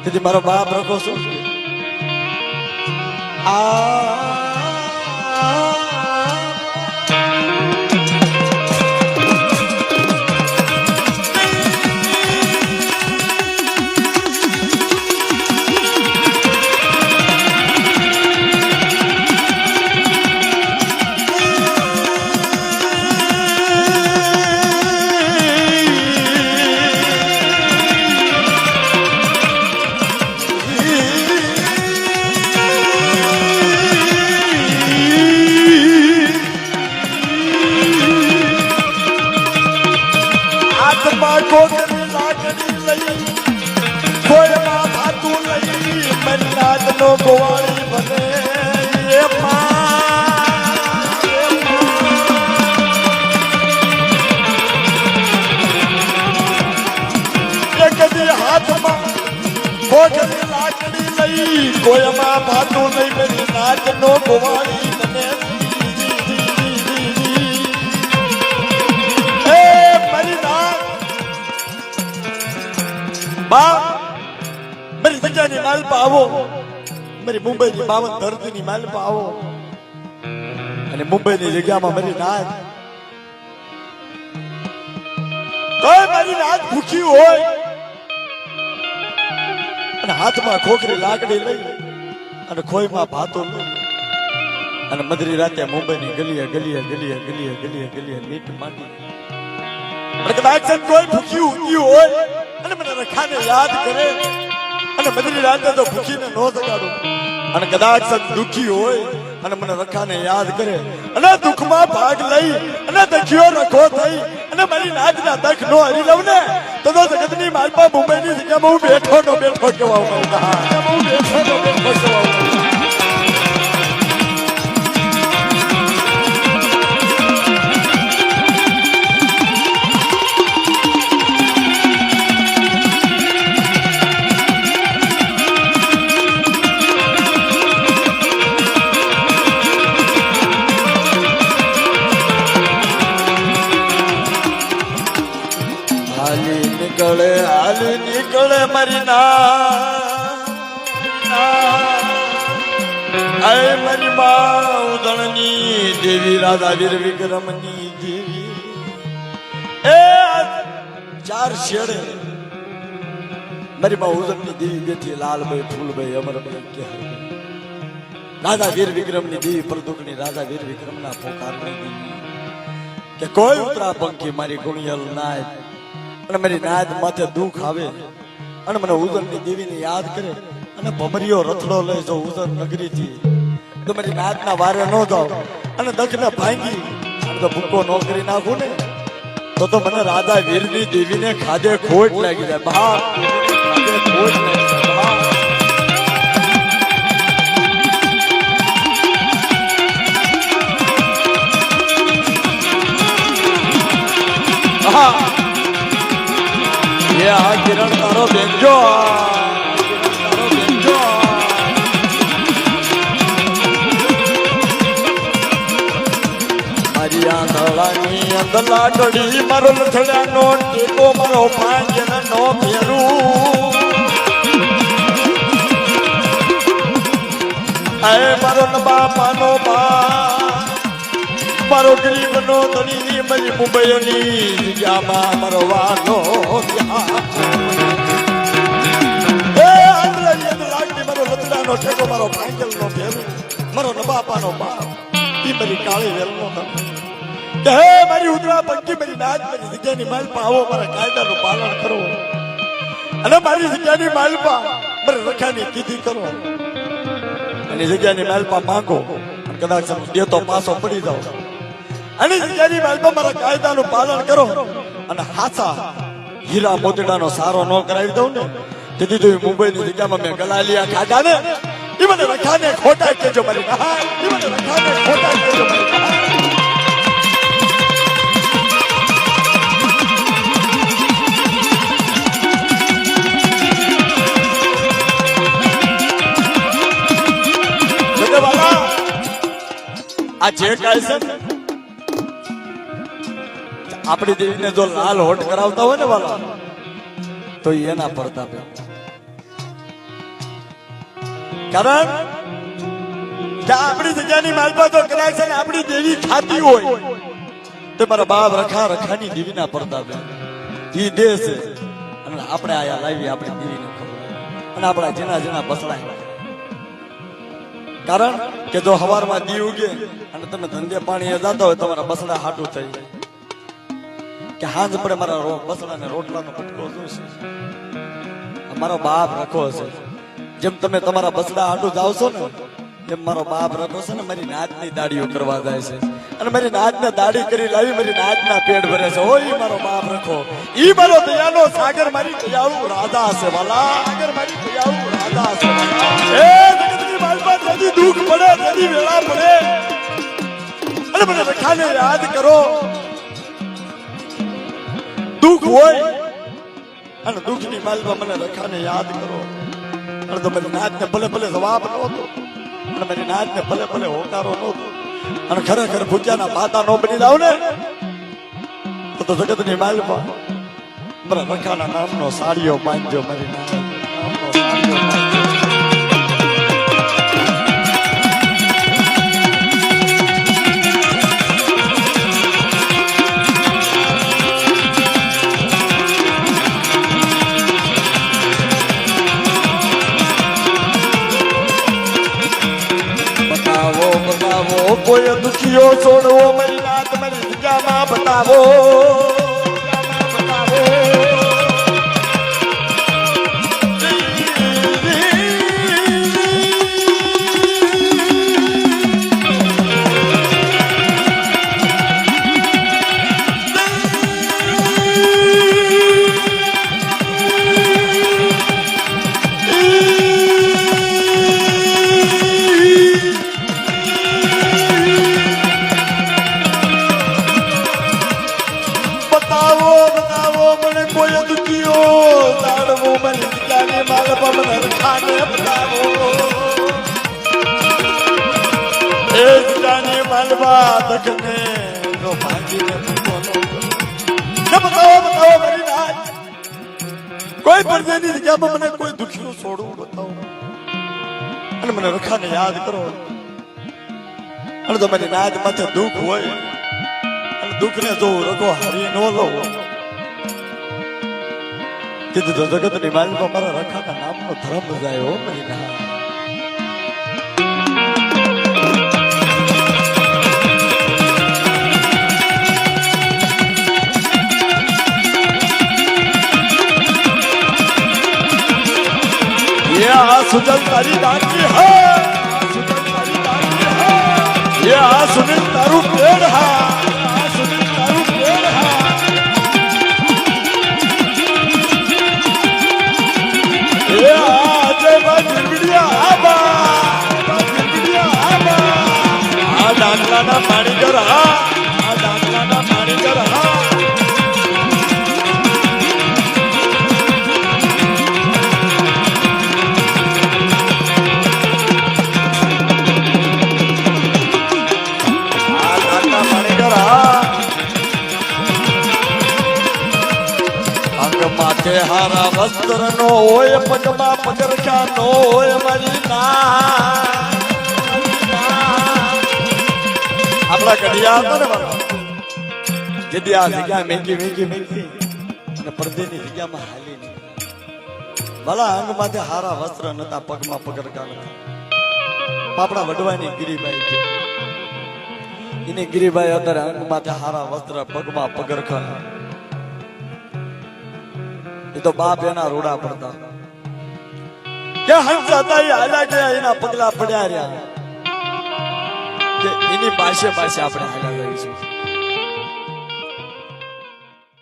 તેથી મારો બાપ રખો શું ગોવાળી બને કદી હાથમાં ભોજની લાકડી લઈ કોઈમાં ભાતું લઈ બની નાચ નો ગોવાળી બને મારી નાચ બા મારી જગ્યાની માલપા આવો મારી મુંબઈની 52 ધરતીની માલપા આવો અને મુંબઈની જગ્યામાં મારી નાચ કોઈ મારી નાચ ભૂખી હોય અને હાથમાં ખોખરી લાકડી લઈ અને ખોઈમાં ભાતો લઈ અને મધરી રાતે મુંબઈની ગલીએ ગલીએ ગલીએ ગલીએ ગલીએ ગલીએ નીટ માંડી અને કદાચ કોઈ ભૂખી ઊંઘી હોય અને મને રખાને યાદ કરે અને મધરી રાતે તો ભૂખીને નો જગાડું અને કદાચ દુખી હોય અને મને રખાને યાદ કરે અને દુઃખમાં ભાગ લઈ અને દખિયો રખો થઈ અને મારી નાચના દખ નો હરી લઉં ને તો જગતની માલપા મુંબઈની જગ્યામાં હું બેઠો કેવા હું બેઠો કેવા હાલી નીકળે મારી આય મારી માં ઉદણની દેવી રાધા વીર વિક્રમની દેવી એ ચાર શેડે મારી માં ઉદણની દેવી બેઠી લાલભાઈ ફૂલભાઈ અમરભાઈ કે રાધા વીર વિક્રમની દેવી પ્રદુકની રાધા વીર વિક્રમના પોકારની દેવી કે કોઈ ઉતરા પંખી મારી ગુણિયલ નાય અને મારી નાદ માથે દુઃખ આવે અને મને ઉદરની દેવીને યાદ કરે અને ભમરીઓ રથડો લઈ જો ઉદર નગરી થી તો મારી નાદના વારે ન જાવ અને દખને ભાંગી અને તો ભૂકો ન કરી નાખું ને તો મને રાધા વીરની દેવીને ખાધે ખોટ લાગી જાય બહાર ખાધે ખોટ લાગી જાય આ કિરણ તારો બેનજો મારી આંધળાની અંદર લાકડી મારો લથડાનો ટેકો મારો પાંજરનો ફેરું આય મારો બાપાનો બા મારો ગરીબનો ધણી મારી મુંબઈની જગ્યામાં મારો વાલો મારો લતડાનો ઠેકો મારો ભાંગલનો ભેરું મારો નબાપાનો બાપ ઈ મારી કાળી વેલનો કે હે મારી ઉદરા પંકી મારી નાચ મારી જગ્યાની માલપા આવો મારા કાયદાનું પાલન કરો અને મારી જગ્યાની માલપા મારી રખાની કીધી કરો અને જગ્યાની માલપા માંગો કદાચ દે તો પાછો પડી જાવ અને જગ્યાની માલપા મારા કાયદાનું પાલન કરો અને હાચા હીરા મોતીડાનો સારો ન કરાવી દઉં ને તેથી તો મુંબઈની જગ્યામાં મેં ગલાલિયા ખાધા ને એ મને રખાને ખોટા કેજો મારી એ મને રખાને ખોટા કેજો મારી આ જે કાય છે આપણી દેવીને જો લાલ હોટ કરાવતા હોય ને વાલા તો એના પ્રતાપે કારણ કે આપણી જગ્યાની માલપા તો કદાચ છે ને આપણી દેવી ખાતી હોય તો મારા બાપ રખા રખાની દેવીના પડતા બે ઈ દે છે અને આપણે આયા લાવી આપણી દેવીને ખબર અને આપણા જેના જેના બસડા કારણ કે જો હવારમાં દી ઉગે અને તમે ધંધે પાણી જતા હોય તમારા બસડા હાટું થઈ જાય કે હાંજ પડે મારા બસડાને રોટલાનો કટકો જોશે મારો બાપ રખો છે જેમ તમે તમારા બસડા હાટું જાવ છો ને એમ મારો બાપ રખો છે ને મારી નાચની દાડીઓ કરવા જાય છે અને મારી નાચને દાડી કરી લાવી મારી નાચના પેટ ભરે છે ઓય મારો બાપ રખો ઈ મારો દયાનો સાગર મારી દયાળુ રાધા છે વાલા સાગર મારી દયાળુ રાધા છે વાલા એ જગતની માલપા જદી દુઃખ પડે જદી વેળા પડે અને મને રખાને યાદ કરો દુઃખ હોય અને દુઃખની માલપા મને રખાને યાદ કરો અને તો મારી નાચને ભલે ભલે જવાબ નહોતો અને મારી નાચને ભલે ભલે હોકારો નહોતો અને ખરેખર ભૂખ્યાના માતા નો બની જાવ ને તો જગતની માલપા મારા રખાના નામનો સાડીઓ બાંધજો મારી નામનો સાડીઓ બાંધજો કોઈ દુખીઓ છોડવો મારી નાત મારી જગ્યામાં બતાવો કોઈ પરદેની જગ્યામાં મને કોઈ દુખીઓ છોડવું બતાવો અને મને રખાને યાદ કરો અને તો મારી નાદ માથે દુઃખ હોય અને દુઃખને જો રખો હારી ન લો કીધું તો જગતની માલમાં મારા રખાના નામનો ધર્મ જાય હો મારી ના सुजल तारी डांगी है सुजल तारी डांगी है ये सुनील तारू पेड़ है सुनील तारू पेड़ है ये जय बिगड़िया आबा आ डांगला ना पानी कर आ डांगला ना पानी कर માથે હારા વસ્ત્ર નો હોય પગમાં પગરખા નો હોય મારી આપણા ઘડિયા હતા ને મારા જેથી આ જગ્યા મેંગી અને પડદેની જગ્યામાં હાલી નહીં ભલા અંગ માથે હારા વસ્ત્ર નતા પગમાં પગરખા નતા આપણા વડવાની ગિરીબાઈ છે એની ગિરીબાઈ અત્યારે અંગ માથે હારા વસ્ત્ર પગમાં પગરખા એ તો બાપ એના રોડા પડતા કે હંસાતા હાલ્યા ગયા એના પગલા પડ્યા રહ્યા કે એની પાસે આપણે હાલ્યા રહીશું